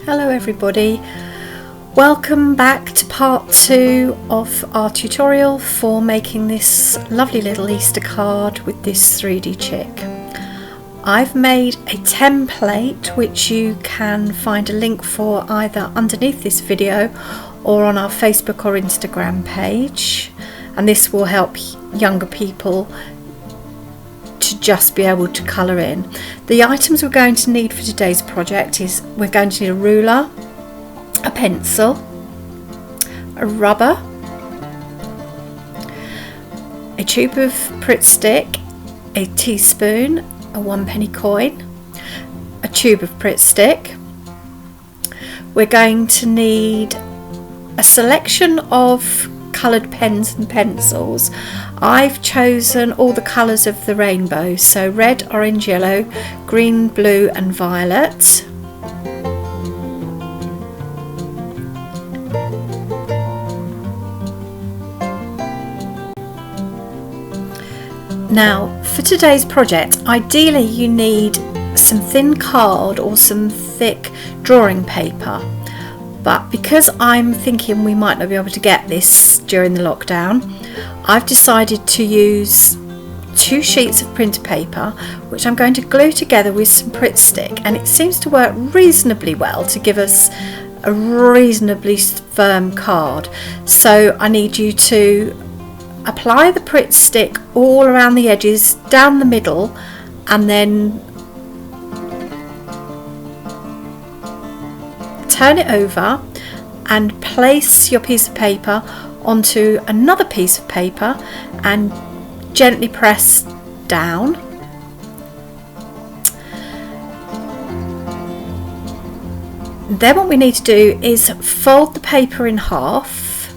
Hello everybody, welcome back to part 2 of our tutorial for making this lovely little Easter card with this 3D chick. I've made a template which you can find a link for either underneath this video or on our Facebook or Instagram page, and this will help younger people to just be able to colour in. The items we're going to need for today's project is we're going to need a ruler, a pencil, a rubber, a tube of Pritt stick, a teaspoon, a 1p coin, a tube of Pritt stick. We're going to need a selection of coloured pens and pencils. I've chosen all the colours of the rainbow, so red, orange, yellow, green, blue and violet. Now for today's project, ideally you need some thin card or some thick drawing paper. But because I'm thinking we might not be able to get this during the lockdown, I've decided to use 2 sheets of printer paper which I'm going to glue together with some Pritt stick, and it seems to work reasonably well to give us a reasonably firm card. So I need you to apply the Pritt stick all around the edges, down the middle, and then turn it over and place your piece of paper onto another piece of paper and gently press down. Then what we need to do is fold the paper in half.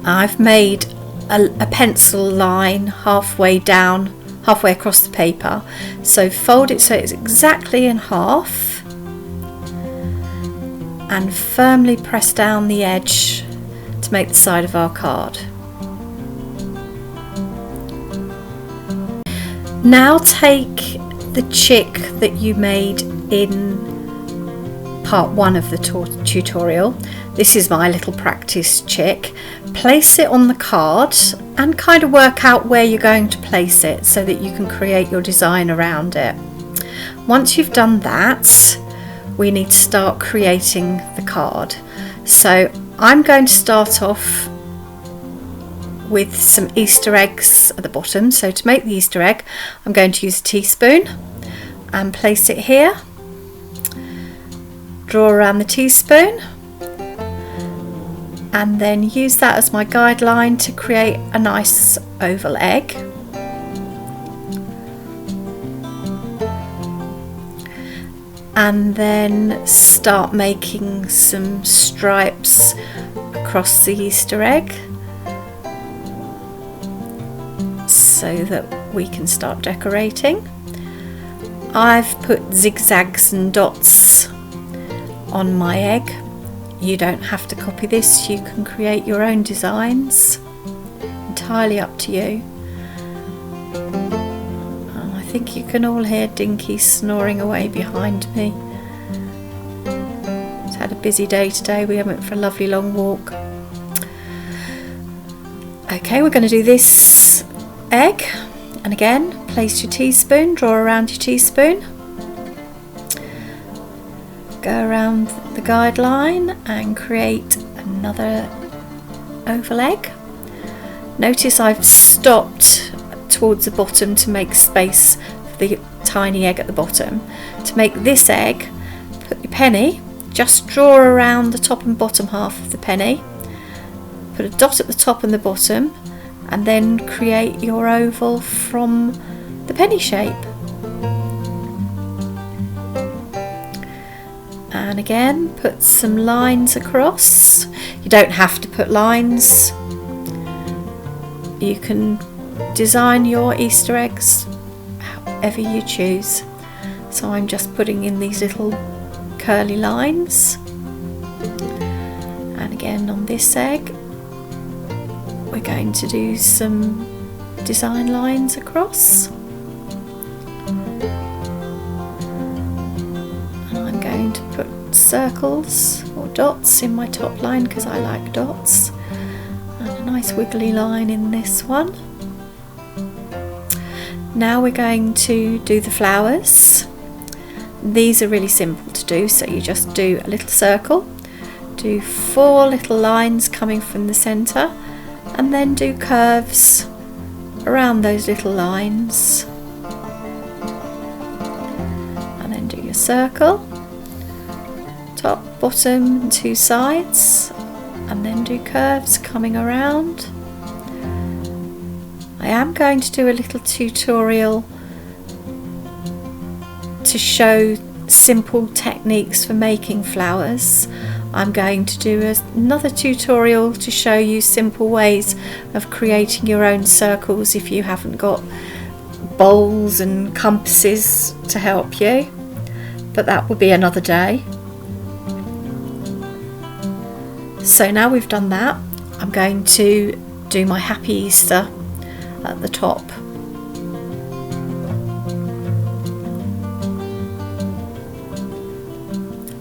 I've made a pencil line halfway down, halfway across the paper, so fold it so it's exactly in half and firmly press down the edge to make the side of our card. Now take the chick that you made in part 1 of the tutorial. This is my little practice chick. Place it on the card and kind of work out where you're going to place it so that you can create your design around it. Once you've done that, we need to start creating the card. So I'm going to start off with some Easter eggs at the bottom. So to make the Easter egg, I'm going to use a teaspoon and place it here. Draw around the teaspoon and then use that as my guideline to create a nice oval egg. And then start making some stripes across the Easter egg so that we can start decorating. I've put zigzags and dots on my egg. You don't have to copy this, you can create your own designs, entirely up to you. And I think you can all hear Dinky snoring away behind me. It's had a busy day today, we went for a lovely long walk. Okay, we're going to do this egg, and again place your teaspoon, draw around your teaspoon, go around the guideline and create another oval egg. Notice I've stopped towards the bottom to make space for the tiny egg at the bottom. To make this egg, put your penny, just draw around the top and bottom half of the penny, put a dot at the top and the bottom, and then create your oval from the penny shape. And again, put some lines across. You don't have to put lines. You can design your Easter eggs however you choose. So I'm just putting in these little curly lines. And again on this egg, we're going to do some design lines across. circles or dots in my top line because I like dots, and a nice wiggly line in this one. Now we're going to do the flowers. These are really simple to do, so you just do a little circle, do 4 little lines coming from the centre, and then do curves around those little lines, and then do your circle, top, bottom and 2 sides, and then do curves coming around. I am going to do a little tutorial to show simple techniques for making flowers. I'm going to do another tutorial to show you simple ways of creating your own circles if you haven't got bowls and compasses to help you, but that will be another day. So now we've done that, I'm going to do my Happy Easter at the top.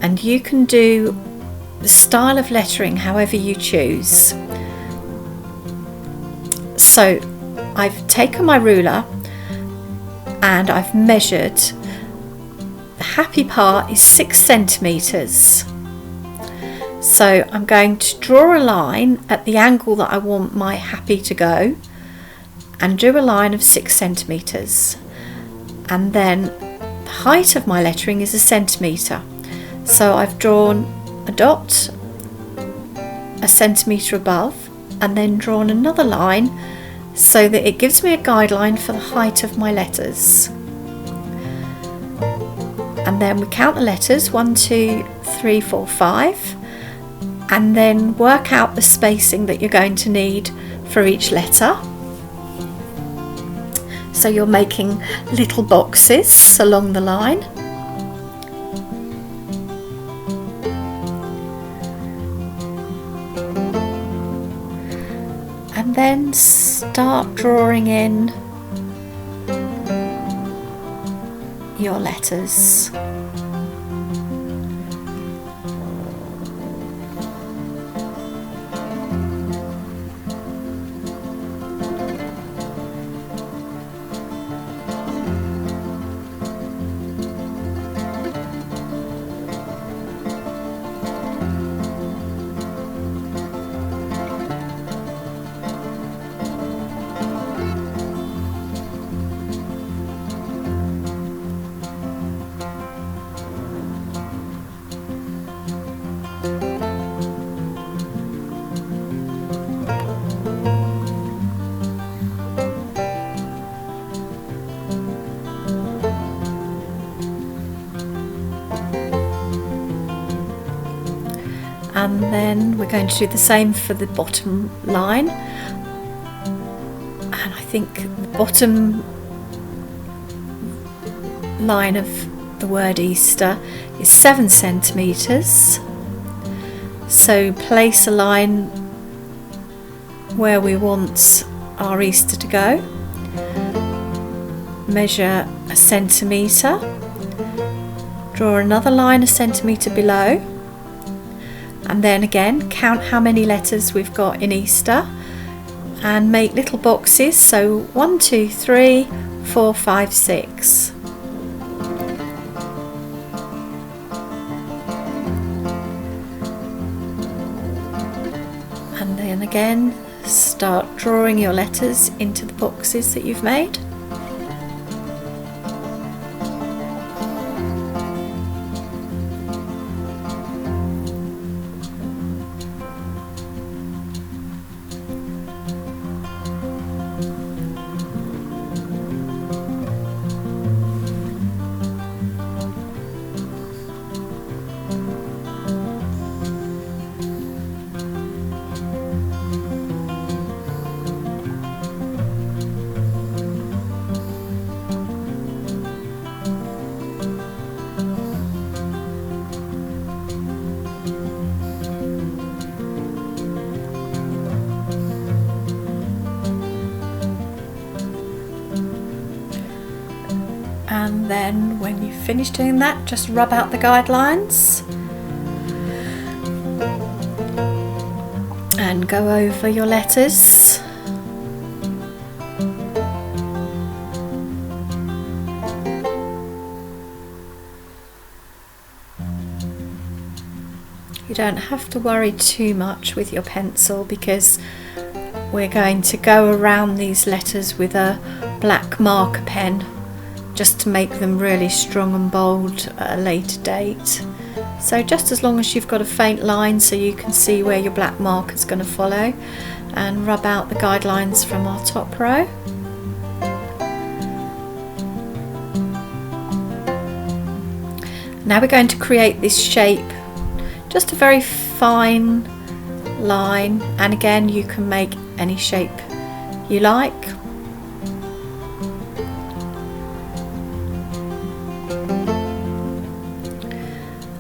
And you can do the style of lettering however you choose. So I've taken my ruler and I've measured. The happy part is 6 centimetres. So I'm going to draw a line at the angle that I want my happy to go, and do a line of 6 centimetres. And then the height of my lettering is 1 centimetre. So I've drawn a dot 1 centimetre above, and then drawn another line so that it gives me a guideline for the height of my letters. And then we count the letters 1, 2, 3, 4, 5, and then work out the spacing that you're going to need for each letter. So you're making little boxes along the line. And then start drawing in your letters. And then we're going to do the same for the bottom line, and I think the bottom line of the word Easter is 7 centimetres. So place a line where we want our Easter to go, measure 1 centimetre, draw another line 1 centimetre below, and then again count how many letters we've got in Easter and make little boxes. So 1, 2, 3, 4, 5, 6. And then again start drawing your letters into the boxes that you've made. And then when you finish doing that, just rub out the guidelines and go over your letters. You don't have to worry too much with your pencil because we're going to go around these letters with a black marker pen just to make them really strong and bold at a later date. So just as long as you've got a faint line so you can see where your black marker is going to follow, and rub out the guidelines from our top row. Now we're going to create this shape, just a very fine line, and again you can make any shape you like.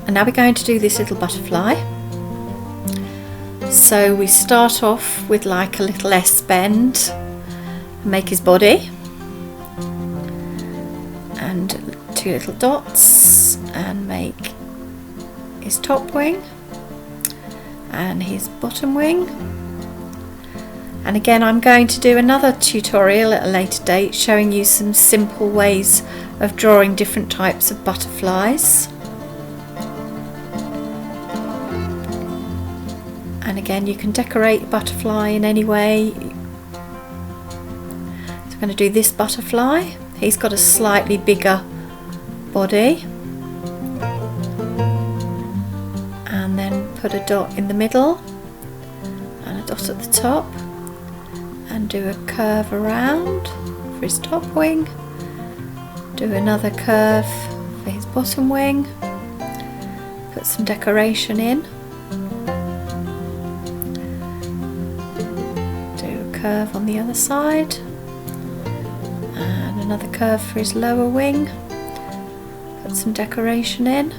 And now we're going to do this little butterfly. So we start off with like a little S bend, make his body, and 2 little dots, and make his top wing and his bottom wing. And again, I'm going to do another tutorial at a later date showing you some simple ways of drawing different types of butterflies. And again, you can decorate a butterfly in any way. So I'm going to do this butterfly. He's got a slightly bigger body. And then put a dot in the middle and a dot at the top, and do a curve around for his top wing. Do another curve for his bottom wing. Put some decoration in. Curve on the other side, and another curve for his lower wing. Put some decoration in.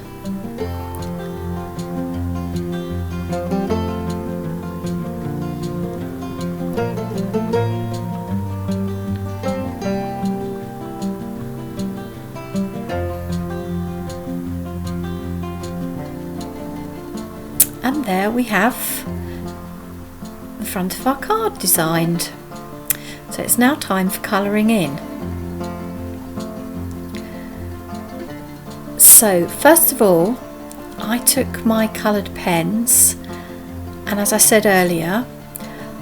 And there we have front of our card designed. So it's now time for colouring in. So first of all, I took my coloured pens, and as I said earlier,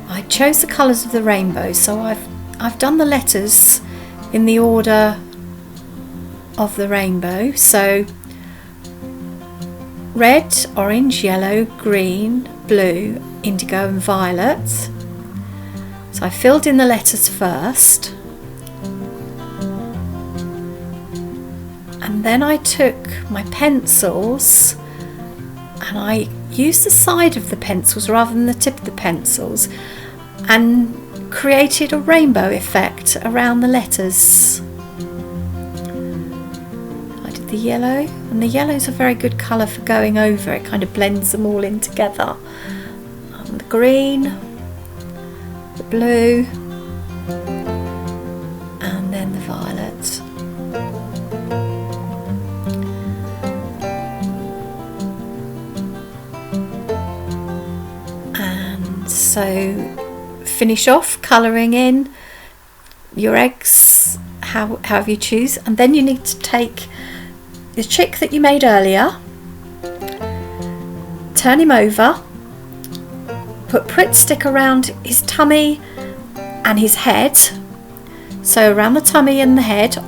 I chose the colours of the rainbow. So I've done the letters in the order of the rainbow. So red, orange, yellow, green, blue, indigo and violet. So I filled in the letters first, and then I took my pencils and I used the side of the pencils rather than the tip of the pencils and created a rainbow effect around the letters. I did the yellow, and the yellow is a very good colour for going over, it kind of blends them all in together. The green, the blue, and then the violet. And so finish off colouring in your eggs however you choose, and then you need to take the chick that you made earlier, turn him over, put Pritt stick around his tummy and his head, so around the tummy and the head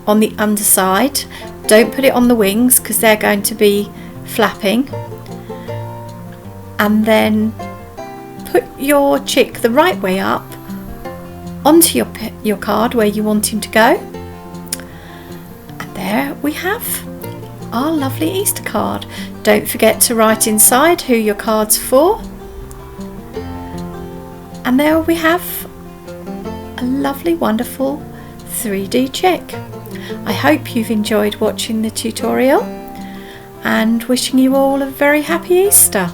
on the underside. Don't put it on the wings because they're going to be flapping. And then put your chick the right way up onto your card where you want him to go. And there we have our lovely Easter card. Don't forget to write inside who your card's for. And there we have a lovely, wonderful 3D chick. I hope you've enjoyed watching the tutorial, and wishing you all a very happy Easter.